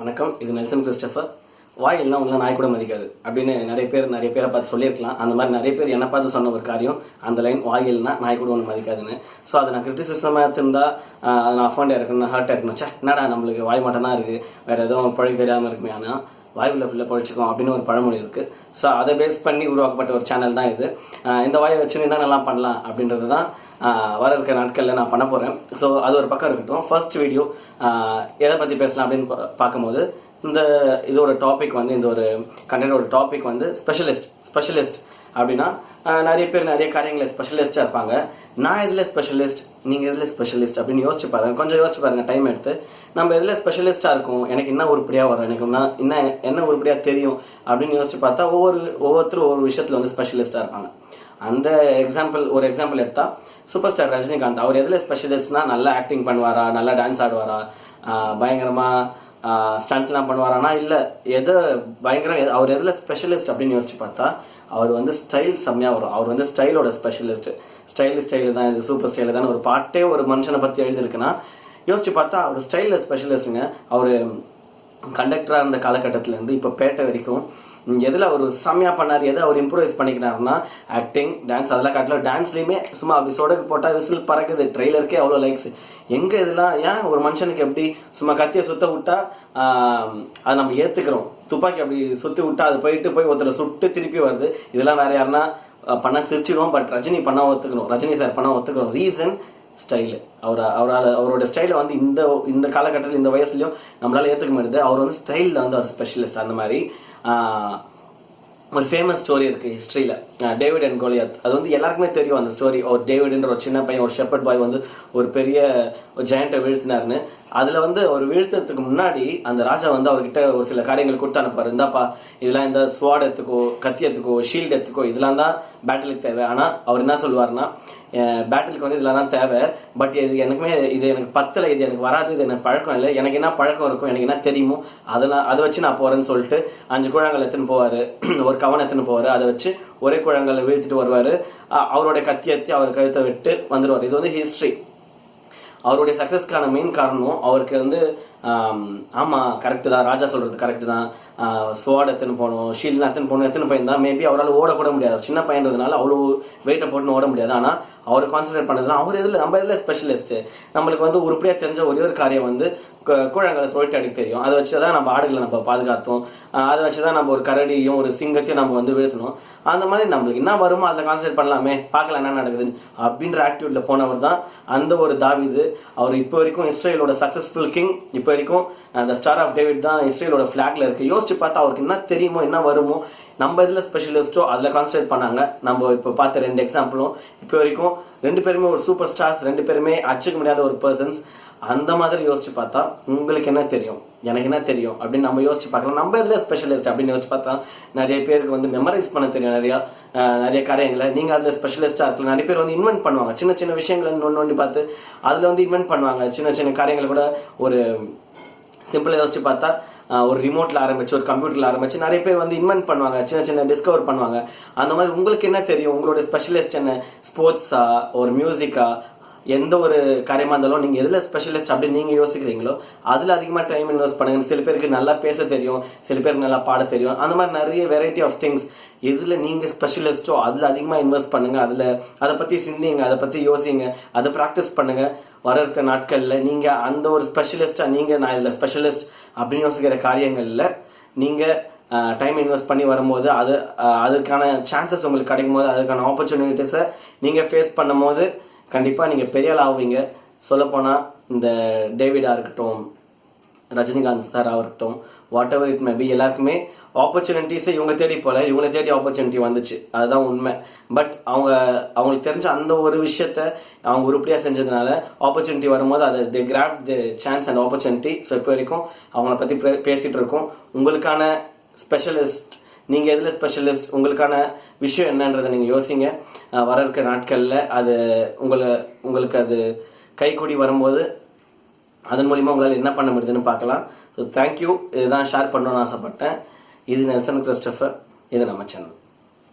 வணக்கம். இது Nelson Christopher. வாய் இல்லைனா உங்களை நாய் கூட மதிக்காது அப்படின்னு நிறைய பேரை பார்த்து சொல்லியிருக்கலாம். அந்த மாதிரி நிறைய பேர் என்னை பார்த்து சொன்ன ஒரு காரியம் அந்த லைன், வாய் இல்லைனா நாய் கூட ஒன்று மதிக்காதுன்னு. ஸோ அதை நான் கிரிட்டிசிசமாக இருந்தால் அதை நான் அஃபண்டாக இருக்கணும், ஹர்ட்டாக இருக்கணும். என்னடா நம்மளுக்கு வாய் மட்டும் தான் இருக்குது, வேறு எதுவும் பழி தெரியாமல் இருக்குமே, ஆனால் வாய் உள்ள பிள்ளை பழிச்சிக்கும் அப்படின்னு ஒரு பழமொழி இருக்குது. ஸோ அதை பேஸ் பண்ணி உருவாக்கப்பட்ட ஒரு சேனல் தான் இது. இந்த வாயை வச்சு என்ன நல்லா பண்ணலாம் அப்படின்றது தான் வர இருக்க நாட்களில் நான் பண்ண போகிறேன். ஸோ அது ஒரு பக்கம் இருக்கட்டும். ஃபர்ஸ்ட் வீடியோ எதை பற்றி பேசலாம் அப்படின்னு பார்க்கும்போது, இதோட டாபிக் வந்து, இந்த ஒரு கண்டென்ட்டோட டாபிக் வந்து ஸ்பெஷலிஸ்ட் அப்படின்னா நிறைய பேர் நிறைய காரியங்களில் ஸ்பெஷலிஸ்ட்டாக இருப்பாங்க. நான் எதில் ஸ்பெஷலிஸ்ட், நீங்கள் எதில் ஸ்பெஷலிஸ்ட் அப்படின்னு யோசிச்சு பாருங்கள். கொஞ்சம் யோசிச்சு பாருங்கள், டைம் எடுத்து. நம்ம எதில் ஸ்பெஷலிஸ்ட்டாக இருக்கும், எனக்கு என்ன உருப்படியாக வரும், எனக்கு என்ன உருப்படியாக தெரியும் அப்படின்னு யோசிச்சு பார்த்தா ஒவ்வொருத்தரும் ஒவ்வொரு விஷயத்தில் வந்து ஸ்பெஷலிஸ்ட்டாக இருப்பாங்க. அந்த ஒரு எக்ஸாம்பிள் எடுத்தால் சூப்பர் ஸ்டார் ரஜினிகாந்த். அவர் எதில் ஸ்பெஷலிஸ்ட்னா, நல்லா ஆக்டிங் பண்ணுவாரா, நல்லா டான்ஸ் ஆடுவாரா, பயங்கரமாக ஸ்டண்ட்லாம் பண்ணுவாரானா, இல்லை அவர் எதில் ஸ்பெஷலிஸ்ட் அப்படின்னு யோசிச்சு பார்த்தா, அவர் வந்து ஸ்டைல் செம்மையாக வரும். அவர் வந்து ஸ்டைலோட ஸ்பெஷலிஸ்ட். ஸ்டைலு தான், இது சூப்பர் ஸ்டைலு தான் ஒரு பாட்டே ஒரு மனுஷனை பற்றி எழுதியிருக்குன்னா யோசிச்சு பார்த்தா அவர் ஸ்டைலில் ஸ்பெஷலிஸ்ட்டுங்க. அவர் கண்டக்டராக இருந்த காலகட்டத்திலேருந்து இப்போ பேட்டை வரைக்கும் எதில் அவர் செம்மையாக பண்ணார், எதை அவர் இம்ப்ரூவைஸ் பண்ணிக்கிறாருன்னா ஆக்டிங், டான்ஸ். அதெல்லாம் காட்டில் டான்ஸ்லேயுமே சும்மா அப்படி சொடக்கு போட்டால் விசில் பறக்குது, ட்ரெய்லருக்கே அவ்வளோ லைக்ஸ். எங்கே இதெல்லாம் ஏன் ஒரு மனுஷனுக்கு எப்படி சும்மா கத்தியை சுற்ற விட்டா அதை நம்ம ஏற்றுக்கிறோம், துப்பாக்கி அப்படி சுற்றி விட்டா அது போய் ஒருத்தரை சுட்டு திருப்பி வருது. இதெல்லாம் வேறு யாருன்னா பண்ணால் சிரிச்சிடும். பட் ரஜினி பண்ணால் ஒத்துக்கணும், ரஜினி சார் பண்ணால் ஒத்துக்கணும். Reason style. அவரோட ஸ்டைலை வந்து இந்த காலகட்டத்தில் இந்த வயசுலையும் நம்மளால் ஏற்றுக்க முடியுது. அவர் வந்து ஸ்டைலில் வந்து அவர் ஸ்பெஷலிஸ்ட். அந்த மாதிரி ஒரு ஃபேமஸ் ஸ்டோரி இருக்குது ஹிஸ்ட்ரியில், டேவிட் அண்ட் கோலியாத். அது வந்து எல்லாருக்குமே தெரியும் அந்த ஸ்டோரி. ஒரு டேவிட்ன்ற ஒரு சின்ன பையன், ஒரு ஷெப்பர்ட் பாய் வந்து ஒரு பெரிய ஜெயண்ட்டை வீழ்த்தினார்னு. அதில் வந்து அவர் வீழ்த்துறதுக்கு முன்னாடி அந்த ராஜா வந்து அவர்கிட்ட ஒரு சில காரியங்கள் கொடுத்து அனுப்பார். இந்தாப்பா, இதெல்லாம் இந்த ஸ்வாட் எடுத்துக்கோ, கத்தி எடுத்துக்கோ, ஷீல்டு எடுத்துக்கோ, இதெல்லாம் தான் பேட்டிலுக்கு தேவை. ஆனால் அவர் என்ன சொல்லுவார்னா, பேட்டிலுக்கு வந்து இதெல்லாம் தான் தேவை, பட் இது எனக்கு பத்தலை, இது எனக்கு வராது, இது எனக்கு பழக்கம் இல்லை, எனக்கு என்ன பழக்கம் இருக்கும், எனக்கு என்ன தெரியுமோ அதை வச்சு நான் போகிறேன்னு சொல்லிட்டு 5 கூழாங்கல் எடுத்துன்னு போவார், ஒரு கவனம் எடுத்துன்னு போவார். அதை வச்சு ஒரே கூழாங்கல்ல வீழ்த்திட்டு வருவார். அவருடைய கத்தி எத்தி அவர் கழுத்தை விட்டு வந்துடுவார். இது வந்து ஹிஸ்ட்ரி. அவருடைய சக்ஸஸ்க்கான மெயின் காரணம் அவருக்கு வந்து ஆமாம் கரெக்டு தான், ராஜா சொல்கிறது கரெக்டு தான், ஸ்வாட் எத்தனை போகணும், ஷீல்ட்லாம் எத்தனை பையன் தான். மேபி அவரால் ஓடக்கூட முடியாது, சின்ன பையன்றதுனால அவ்வளோ வெயிட்டை போட்டுன்னு ஓட முடியாது. ஆனால் அவர் கான்சன்ட்ரேட் பண்ணதுனா நம்ம எதில் ஸ்பெஷலிஸ்ட்டு. நம்மளுக்கு வந்து உருப்படியாக தெரிஞ்ச ஒரே ஒரு காரியம் வந்து கூழாங்கலை சொல்லிட்டு அடிக்க தெரியும். அதை வச்சு தான் நம்ம ஆடுகளை நம்ம பாதுகாத்தோம். அதை வச்சு தான் நம்ம ஒரு கரடியும் ஒரு சிங்கத்தையும் நம்ம வந்து வீழ்த்தணும். அந்த மாதிரி நம்மளுக்கு என்ன வருமோ அதை கான்சன்ட்ரேட் பண்ணலாமே, பார்க்கலாம் என்ன நடக்குதுன்னு அப்படின்ற ஆட்டிடியூட்ல போனவர் தான் அந்த ஒரு தாவீது. அவர் இப்போ வரைக்கும் இஸ்ரேலோட சக்ஸஸ்ஃபுல் கிங். இப்போ வரைக்கும் அந்த ஸ்டார் ஆஃப் டேவிட் தான் இஸ்ரேலோட ஃபிளாக்ல இருக்கு. யோசிச்சு பார்த்தா அவருக்கு என்ன தெரியுமோ, என்ன வருமோ, நம்ம இதில் ஸ்பெஷலிஸ்ட்டோ அதில் கான்சன்ட்ரேட் பண்ணாங்க. நம்ம இப்போ பார்த்த 2 எக்ஸாம்பிளும் இப்போ வரைக்கும் 2 பேருமே ஒரு சூப்பர் ஸ்டார்ஸ், 2 பேருமே அடிச்சுக்க முடியாத ஒரு பர்சன்ஸ். அந்த மாதிரி யோசிச்சு பார்த்தா உங்களுக்கு என்ன தெரியும், எனக்கு என்ன தெரியும் அப்படின்னு நம்ம யோசிச்சு பார்க்கலாம். நம்ம இதில் ஸ்பெஷலிஸ்ட் அப்படின்னு யோசிச்சு பார்த்தா நிறைய பேருக்கு வந்து மெமரைஸ் பண்ண தெரியும் நிறைய காரியங்களை. நீங்கள் அதில் ஸ்பெஷலிஸ்ட்டாக இருக்கலாம். நிறைய பேர் வந்து இன்வென்ட் பண்ணுவாங்க, சின்ன விஷயங்களை வந்து நோண்டி பார்த்து அதில் வந்து இன்வென்ட் பண்ணுவாங்க. சின்ன காரியங்களை கூட ஒரு சிம்பிளாக யோசிச்சு பார்த்தா ஒரு ரிமோட்டில் ஆரம்பிச்சு, ஒரு கம்ப்யூட்டரில் ஆரம்பிச்சு நிறைய பேர் வந்து இன்வென்ட் பண்ணுவாங்க, சின்ன டிஸ்கவர் பண்ணுவாங்க. அந்த மாதிரி உங்களுக்கு என்ன தெரியும், உங்களோட ஸ்பெஷலிஸ்ட் என்ன, ஸ்போர்ட்ஸா, ஒரு மியூசிக்கா, எந்த ஒரு காரியமாக இருந்தாலும் நீங்கள் எதில் ஸ்பெஷலிஸ்ட் அப்படின்னு நீங்கள் யோசிக்கிறீங்களோ அதில் அதிகமாக டைம் இன்வெஸ்ட் பண்ணுங்க. சில பேருக்கு நல்லா பேச தெரியும், சில பேருக்கு நல்லா பாட தெரியும். அந்த மாதிரி நிறைய வெரைட்டி ஆஃப் திங்ஸ். எதில் நீங்கள் ஸ்பெஷலிஸ்ட்டோ அதில் அதிகமாக இன்வெஸ்ட் பண்ணுங்கள். அதை பற்றி சிந்திங்க, அதை பற்றி யோசிங்க, அதை ப்ராக்டிஸ் பண்ணுங்கள். வர இருக்க நாட்களில் நீங்கள் அந்த ஒரு ஸ்பெஷலிஸ்ட்டாக நான் இதில் ஸ்பெஷலிஸ்ட் அப்படின்னு யோசிக்கிற காரியங்களில் நீங்கள் டைம் இன்வெஸ்ட் பண்ணி வரும்போது அதுக்கான சான்சஸ் உங்களுக்கு கிடைக்கும் போது, அதுக்கான ஆப்பர்ச்சுனிட்டிஸை நீங்கள் ஃபேஸ் பண்ணும் போது கண்டிப்பாக நீங்கள் பெரிய ஆள் ஆவீங்க. சொல்லப்போனால் இந்த டேவிடாக இருக்கட்டும், ரஜினிகாந்த் சாராக இருக்கட்டும், what ever it may be, எல்லாருக்குமே ஆப்பர்ச்சுனிட்டிஸை இவங்க தேடி போல, இவங்களை தேடி ஆப்பர்ச்சுனிட்டி வந்துச்சு. அதுதான் உண்மை. பட் அவங்களுக்கு தெரிஞ்ச அந்த ஒரு விஷயத்த அவங்க உருப்படியாக செஞ்சதுனால ஆப்பர்ச்சுனிட்டி வரும்போது அதை they grab the chance and opportunity. So இப்போ வரைக்கும் அவங்கள பற்றி பேசிகிட்டு இருக்கோம். உங்களுக்கான ஸ்பெஷலிஸ்ட், நீங்கள் எதில் ஸ்பெஷலிஸ்ட், உங்களுக்கான விஷயம் என்னன்றதை நீங்கள் யோசிங்க. வர இருக்க நாட்களில் அது உங்களுக்கு அது கைக்கூடி வரும்போது அதன் மூலிமா உங்களால் என்ன பண்ண முடியுதுன்னு பார்க்கலாம். So thank you. இதுதான் ஷேர் பண்ணணும்னு ஆசைப்பட்டேன். இது நெல்சன் கிறிஸ்டோபர். இது நம்ம சேனல்.